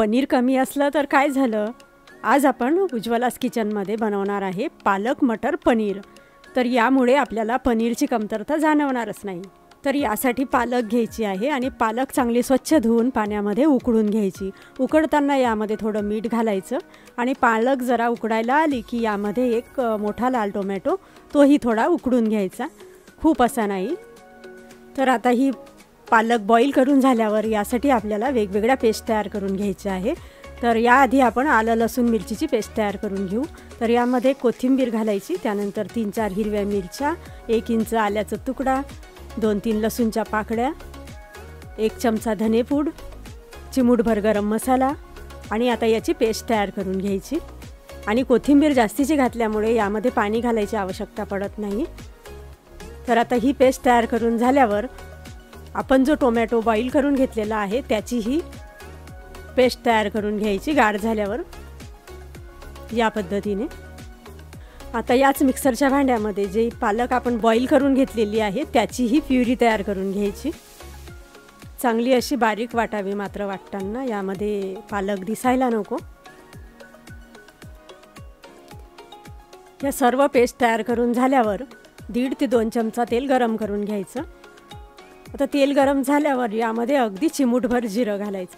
पनीर कमी असलं तर काय झालं? आज आपण उज्ज्वलास किचनमध्ये बनवणार आहे पालक मटर पनीर. तर यामुळे आपल्याला पनीरची कमतरता जाणवणारच नाही. तर यासाठी पालक घ्यायची आहे आणि पालक चांगली स्वच्छ धुवून पाण्यामध्ये उकळून घ्यायची. उकळताना यामध्ये थोडं मीठ घालायचं आणि पालक जरा उकडायला आली की यामध्ये एक मोठा लाल टोमॅटो तोही थोडा उकडून घ्यायचा, खूप असा नाही. तर आता ही पालक बॉईल करून झाल्यावर यासाठी आपल्याला वेगवेगळ्या पेस्ट तयार करून घ्यायच्या आहे. तर याआधी आपण आलं लसूण मिरचीची पेस्ट तयार करून घेऊ. तर यामध्ये कोथिंबीर घालायची, त्यानंतर 3-4 हिरव्या मिरच्या, 1 इंच आल्याचा तुकडा, 2-3 लसूणच्या पाकळ्या, 1 चमचा धनेपूड, चिमूटभर गरम मसाला आणि आता याची पेस्ट तयार करून घ्यायची. आणि कोथिंबीर जास्तीची घातल्यामुळे यामध्ये पाणी घालायची आवश्यकता पडत नाही. तर आता ही पेस्ट तयार करून झाल्यावर आपण जो टोमॅटो बॉईल करून घेतलेला आहे त्याचीही पेस्ट तयार करून घ्यायची गार झाल्यावर या पद्धतीने. आता याच मिक्सरच्या भांड्यामध्ये जे पालक आपण बॉईल करून घेतलेली आहे त्याचीही प्युरी तयार करून घ्यायची. चांगली अशी बारीक वाटावी मात्र वाटताना, यामध्ये पालक दिसायला नको. या सर्व पेस्ट तयार करून झाल्यावर 1.5 ते 2 चमचा तेल गरम करून घ्यायचं. आता तेल गरम झाल्यावर यामध्ये अगदी चिमूटभर जिरं घालायचं.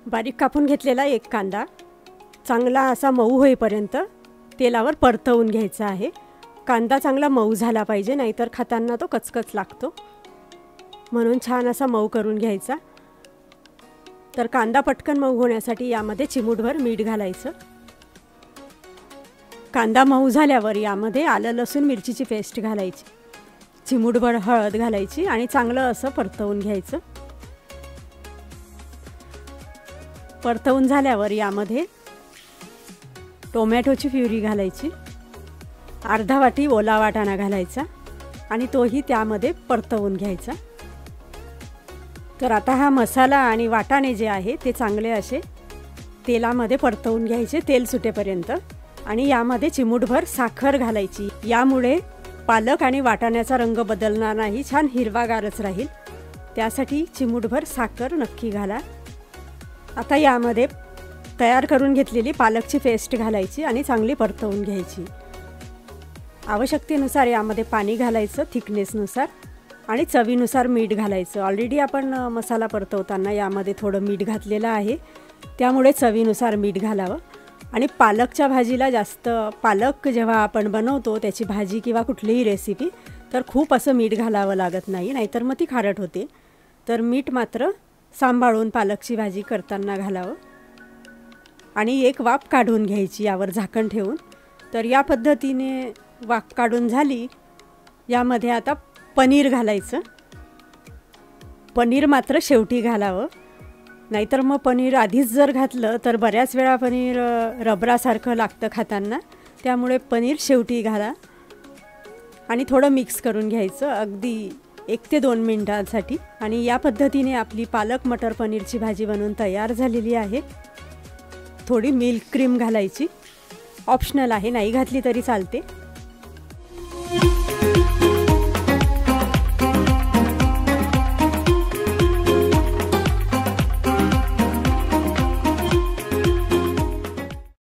बारीक कापून घेतलेला 1 कांदा चांगला असा मऊ होईपर्यंत तेलावर परतवून घ्यायचा आहे. कांदा चांगला मऊ झाला पाहिजे, नाहीतर खाताना तो कचकच लागतो, म्हणून छान असा मऊ करून घ्यायचा. तर कांदा पटकन मऊ होण्यासाठी यामध्ये चिमूटभर मीठ घालायचं. कांदा मऊ झाल्यावर यामध्ये आलं लसूण मिरचीची पेस्ट घालायची, चिमूटभर हळद घालायची आणि चांगलं असं परतवून घ्यायचं. परतवून झाल्यावर यामध्ये टोमॅटोची प्युरी घालायची, अर्धा वाटी ओला वाटाणा घालायचा आणि तोही त्यामध्ये परतवून घ्यायचा. तर आता हा मसाला आणि वाटाणे जे आहे ते चांगले असे तेलामध्ये परतवून घ्यायचे, तेल सुटेपर्यंत. आणि यामध्ये चिमूटभर साखर घालायची. यामुळे पालक आणि वाटाण्याचा रंग बदलणार नाही, छान हिरवागारच राहील. त्यासाठी चिमूटभर साखर नक्की घाला. आता यामध्ये तयार करून घेतलेली पालकची पेस्ट घालायची आणि चांगली परतवून घ्यायची. आवश्यकतेनुसार यामध्ये पाणी घालायचं, थिकनेसनुसार, आणि चवीनुसार मीठ घालायचं. ऑलरेडी आपण मसाला परतवताना यामध्ये थोडं मीठ घातलेलं आहे, त्यामुळे चवीनुसार मीठ घालावं. आणि पालकच्या भाजीला जास्त, पालक जेव्हा आपण बनवतो त्याची भाजी किंवा कुठलीही रेसिपी, तर खूप असं मीठ घालावं लागत नाही, नाहीतर मग ती खारट होते. तर मीठ मात्र सांभाळून पालकची भाजी करताना घालावं. आणि एक वाफ काढून घ्यायची यावर झाकण ठेवून. तर या पद्धतीने वाफ काढून झाली, यामध्ये आता पनीर घालायचं. पनीर मात्र शेवटी घालावं, नाहीतर मग पनीर आधीच जर घातलं तर बऱ्याच वेळा पनीर रबरासारखं लागतं खाताना, त्यामुळे पनीर शेवटी घाला. आणि थोडं मिक्स करून घ्यायचं अगदी 1 ते 2 मिनिटांसाठी. आणि या पद्धतीने आपली पालक मटर पनीरची भाजी बनवून तयार झालेली आहे. थोडी मिल्क क्रीम घालायची, ऑप्शनल आहे, नाही घातली तरी चालते.